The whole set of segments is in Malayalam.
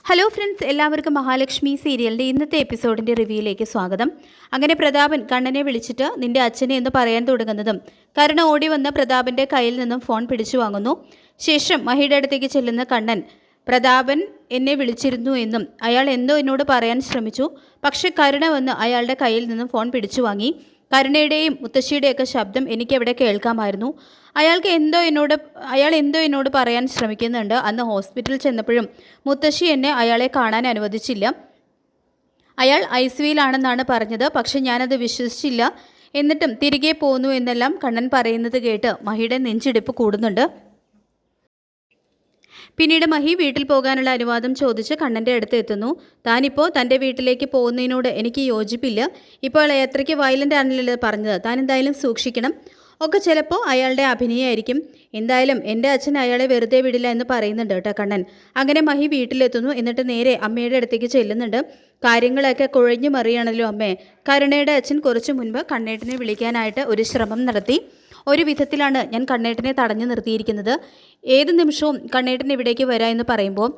ഹലോ ഫ്രണ്ട്സ്, എല്ലാവർക്കും മഹാലക്ഷ്മി സീരിയലിൻ്റെ ഇന്നത്തെ എപ്പിസോഡിൻ്റെ റിവ്യൂയിലേക്ക് സ്വാഗതം. അങ്ങനെ പ്രതാപൻ കണ്ണനെ വിളിച്ചിട്ട് നിൻ്റെ അച്ഛനെ എന്ന് പറയാൻ തുടങ്ങുന്നതും കരുണ ഓടി വന്ന് പ്രതാപൻ്റെ കയ്യിൽ നിന്നും ഫോൺ പിടിച്ചു വാങ്ങുന്നു. ശേഷം മഹിയുടെ അടുത്തേക്ക് ചെല്ലുന്ന കണ്ണൻ പ്രതാപൻ എന്നെ വിളിച്ചിരുന്നു എന്നും അയാൾ എന്തോ എന്നോട് പറയാൻ ശ്രമിച്ചു, പക്ഷെ കരുണ വന്ന് അയാളുടെ കയ്യിൽ നിന്നും ഫോൺ പിടിച്ചു വാങ്ങി. കരുണയുടെയും മുത്തശ്ശിയുടെയൊക്കെ ശബ്ദം എനിക്കവിടെ കേൾക്കാമായിരുന്നു. അയാൾ എന്തോ എന്നോട് പറയാൻ ശ്രമിക്കുന്നുണ്ട്. അന്ന് ഹോസ്പിറ്റലിൽ ചെന്നപ്പോഴും മുത്തശ്ശി എന്നെ അയാളെ കാണാൻ അനുവദിച്ചില്ല. അയാൾ ICUവിലാണെന്നാണ് പറഞ്ഞത്, പക്ഷെ ഞാനത് വിശ്വസിച്ചില്ല. എന്നിട്ടും തിരികെ പോന്നു എന്നെല്ലാം കണ്ണൻ പറയുന്നത് കേട്ട് മഹിയുടെ നെഞ്ചിടിപ്പ് കൂടുന്നുണ്ട്. പിന്നീട് മഹി വീട്ടിൽ പോകാനുള്ള അനുവാദം ചോദിച്ച് കണ്ണൻ്റെ അടുത്ത് എത്തുന്നു. താനിപ്പോൾ തൻ്റെ വീട്ടിലേക്ക് പോകുന്നതിനോട് എനിക്ക് യോജിപ്പില്ല. ഇപ്പോൾ എത്രയ്ക്ക് വയലൻ്റ് ആണല്ലോ പറഞ്ഞത്, താൻ എന്തായാലും സൂക്ഷിക്കണം. ഒക്കെ ചിലപ്പോൾ അയാളുടെ അഭിനയമായിരിക്കും. എന്തായാലും എൻ്റെ അച്ഛൻ അയാളെ വെറുതെ വിടില്ല എന്ന് പറയുന്നുണ്ട് കേട്ടോ കണ്ണൻ. അങ്ങനെ മഹി വീട്ടിലെത്തുന്നു. എന്നിട്ട് നേരെ അമ്മയുടെ അടുത്തേക്ക് ചെല്ലുന്നുണ്ട്. കാര്യങ്ങളൊക്കെ കുഴഞ്ഞു മറിയാണല്ലോ അമ്മേ. കരുണയുടെ അച്ഛൻ കുറച്ചു മുൻപ് കണ്ണേട്ടനെ വിളിക്കാനായിട്ട് ഒരു ശ്രമം നടത്തി. ഒരു വിധത്തിലാണ് ഞാൻ കണ്ണേട്ടനെ തടഞ്ഞു നിർത്തിയിരിക്കുന്നത്. ഏത് നിമിഷവും കണ്ണേട്ടൻ ഇവിടേക്ക് വരാം എന്ന് പറയുമ്പോൾ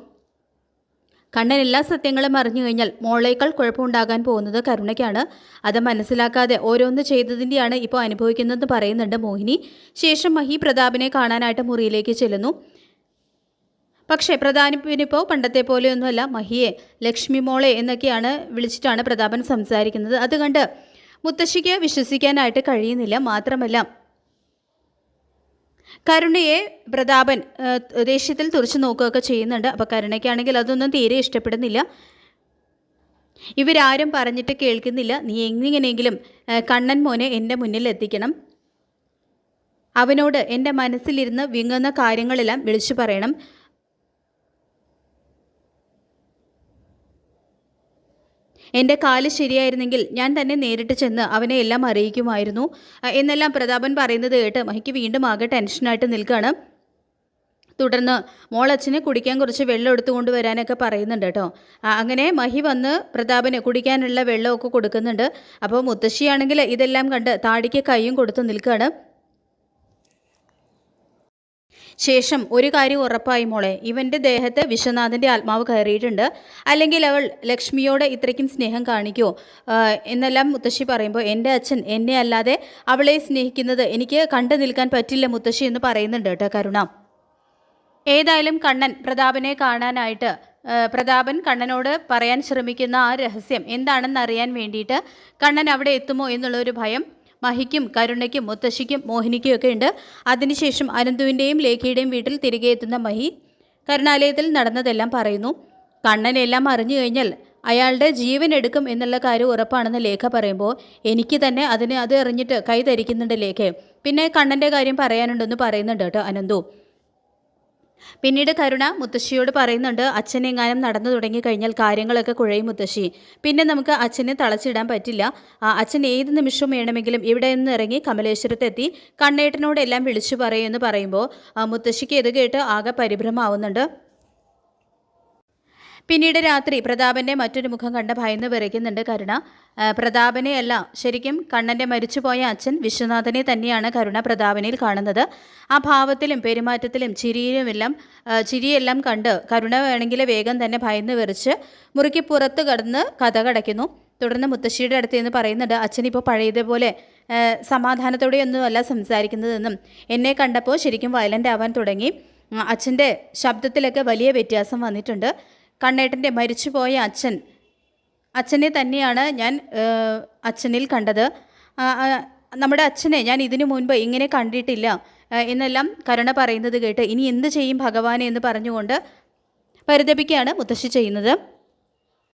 കണ്ണൻ എല്ലാ സത്യങ്ങളും അറിഞ്ഞു കഴിഞ്ഞാൽ മോളേക്കാൾ കുഴപ്പമുണ്ടാകാൻ പോകുന്നത് കരുണയ്ക്കാണ്. അത് മനസ്സിലാക്കാതെ ഓരോന്ന് ചെയ്തതിൻ്റെയാണ് ഇപ്പോൾ അനുഭവിക്കുന്നതെന്ന് പറയുന്നുണ്ട് മോഹിനി. ശേഷം മഹി പ്രതാപനെ കാണാനായിട്ട് മുറിയിലേക്ക് ചെല്ലുന്നു. പക്ഷേ പ്രതാപനിപ്പോൾ പണ്ടത്തെ പോലെയൊന്നുമല്ല. മഹിയെ ലക്ഷ്മി മോളെ എന്നൊക്കെയാണ് വിളിച്ചിട്ടാണ് പ്രതാപൻ സംസാരിക്കുന്നത്. അത് കണ്ട് മുത്തശ്ശിക്ക് വിശ്വസിക്കാനായിട്ട് കഴിയുന്നില്ല. മാത്രമല്ല കരുണയെ പ്രതാപൻ ദേഷ്യത്തിൽ തുറച്ചു നോക്കുകയൊക്കെ ചെയ്യുന്നുണ്ട്. അപ്പോൾ കരുണയ്ക്കാണെങ്കിൽ അതൊന്നും തീരെ ഇഷ്ടപ്പെടുന്നില്ല. ഇവരാരും പറഞ്ഞിട്ട് കേൾക്കുന്നില്ല. നീ എങ്ങനെയെങ്കിലും കണ്ണൻ മോനെ എൻ്റെ മുന്നിൽ എത്തിക്കണം. അവനോട് എൻ്റെ മനസ്സിലിരുന്ന് വിങ്ങുന്ന കാര്യങ്ങളെല്ലാം വിളിച്ചു പറയണം. എൻ്റെ കാല് ശരിയായിരുന്നെങ്കിൽ ഞാൻ തന്നെ നേരിട്ട് ചെന്ന് അവനെ എല്ലാം അറിയിക്കുമായിരുന്നു എന്നെല്ലാം പ്രതാപൻ പറയുന്നത് കേട്ട് മഹിക്ക് വീണ്ടും ആകെ ടെൻഷനായിട്ട് നിൽക്കുകയാണ്. തുടർന്ന് മോളച്ഛനെ കുടിക്കാൻ കുറച്ച് വെള്ളം എടുത്തുകൊണ്ട് വരാനൊക്കെ പറയുന്നുണ്ട് കേട്ടോ. അങ്ങനെ മഹി വന്ന് പ്രതാപന് കുടിക്കാനുള്ള വെള്ളമൊക്കെ കൊടുക്കുന്നുണ്ട്. അപ്പോൾ മുത്തശ്ശിയാണെങ്കിൽ ഇതെല്ലാം കണ്ട് താടിക്ക് കൈയും കൊടുത്ത് നിൽക്കുകയാണ്. ശേഷം ഒരു കാര്യം ഉറപ്പായി മോളെ, ഇവൻ്റെ ദേഹത്ത് വിശ്വനാഥൻ്റെ ആത്മാവ് കയറിയിട്ടുണ്ട്. അല്ലെങ്കിൽ അവൾ ലക്ഷ്മിയോട് ഇത്രയ്ക്കും സ്നേഹം കാണിക്കുമോ എന്നെല്ലാം മുത്തശ്ശി പറയുമ്പോൾ എൻ്റെ അച്ഛൻ എന്നെ അല്ലാതെ അവളെ സ്നേഹിക്കുന്നത് എനിക്ക് കണ്ടു നിൽക്കാൻ പറ്റില്ല മുത്തശ്ശി എന്ന് പറയുന്നുണ്ട് കേട്ടോ കരുണ. ഏതായാലും കണ്ണൻ പ്രതാപനെ കാണാനായിട്ട് പ്രതാപൻ കണ്ണനോട് പറയാൻ ശ്രമിക്കുന്ന ആ രഹസ്യം എന്താണെന്ന് അറിയാൻ വേണ്ടിയിട്ട് കണ്ണൻ അവിടെ എത്തുമോ എന്നുള്ളൊരു ഭയം മഹിക്കും കരുണയ്ക്കും മുത്തശ്ശിക്കും മോഹിനിക്കും ഒക്കെ ഉണ്ട്. അതിനുശേഷം അനന്തുവിൻ്റെയും ലേഖയുടെയും വീട്ടിൽ തിരികെ എത്തുന്ന മഹി കരുണാലയത്തിൽ നടന്നതെല്ലാം പറയുന്നു. കണ്ണനെല്ലാം അറിഞ്ഞു കഴിഞ്ഞാൽ അയാളുടെ ജീവൻ എടുക്കും എന്നുള്ള കാര്യം ഉറപ്പാണെന്ന് ലേഖ പറയുമ്പോൾ എനിക്ക് തന്നെ അത് അറിഞ്ഞിട്ട് കൈ ധരിക്കുന്നുണ്ട് ലേഖ. പിന്നെ കണ്ണൻ്റെ കാര്യം പറയാനുണ്ടെന്ന് പറയുന്നുണ്ട് കേട്ടോ അനന്തു. പിന്നീട് കരുണ മുത്തശ്ശിയോട് പറയുന്നുണ്ട്, അച്ഛനെങ്ങാനും നടന്നു തുടങ്ങിക്കഴിഞ്ഞാൽ കാര്യങ്ങളൊക്കെ കുഴയും മുത്തശ്ശി. പിന്നെ നമുക്ക് അച്ഛനെ തളച്ചിടാൻ പറ്റില്ല. അച്ഛൻ ഏത് നിമിഷവും വേണമെങ്കിലും ഇവിടെ നിന്ന് ഇറങ്ങി കമലേശ്വരത്തെത്തി കണ്ണേട്ടനോടെല്ലാം വിളിച്ചു പറയുമെന്ന് പറയുമ്പോൾ മുത്തശ്ശിക്ക് ഇത് കേട്ട് ആകെ പരിഭ്രമാവുന്നുണ്ട്. പിന്നീട് രാത്രി പ്രതാപൻ്റെ മറ്റൊരു മുഖം കണ്ട് ഭയന്ന് വിറയ്ക്കുന്നുണ്ട് കരുണ. പ്രതാപനെ അല്ല, ശരിക്കും കണ്ണൻ്റെ മരിച്ചുപോയ അച്ഛൻ വിശ്വനാഥനെ തന്നെയാണ് കരുണ പ്രതാപനിൽ കാണുന്നത്. ആ ഭാവത്തിലും പെരുമാറ്റത്തിലും ചിരിയെല്ലാം കണ്ട് കരുണ വേണമെങ്കിൽ വേഗം തന്നെ ഭയന്ന് വിറച്ച് മുറിക്ക് പുറത്ത് കടന്ന് കതകടയ്ക്കുന്നു. തുടർന്ന് മുത്തശ്ശിയുടെ അടുത്ത് നിന്ന് പറയുന്നുണ്ട്, അച്ഛനിപ്പോൾ പഴയതുപോലെ സമാധാനത്തോടെയൊന്നുമല്ല സംസാരിക്കുന്നതെന്നും എന്നെ കണ്ടപ്പോൾ ശരിക്കും വയലൻ്റ് ആവാൻ തുടങ്ങി. അച്ഛൻ്റെ ശബ്ദത്തിലൊക്കെ വലിയ വ്യത്യാസം വന്നിട്ടുണ്ട്. കണ്ണേട്ടൻ്റെ മരിച്ചുപോയ അച്ഛനെ തന്നെയാണ് ഞാൻ അച്ഛനിൽ കണ്ടത്. നമ്മുടെ അച്ഛനെ ഞാൻ ഇതിനു മുൻപ് ഇങ്ങനെ കണ്ടിട്ടില്ല എന്നെല്ലാം കരുണ പറയുന്നത് കേട്ട് ഇനി എന്ത് ചെയ്യും ഭഗവാനെ എന്ന് പറഞ്ഞുകൊണ്ട് പരിതപിക്കുകയാണ് മുത്തശ്ശി ചെയ്യുന്നത്.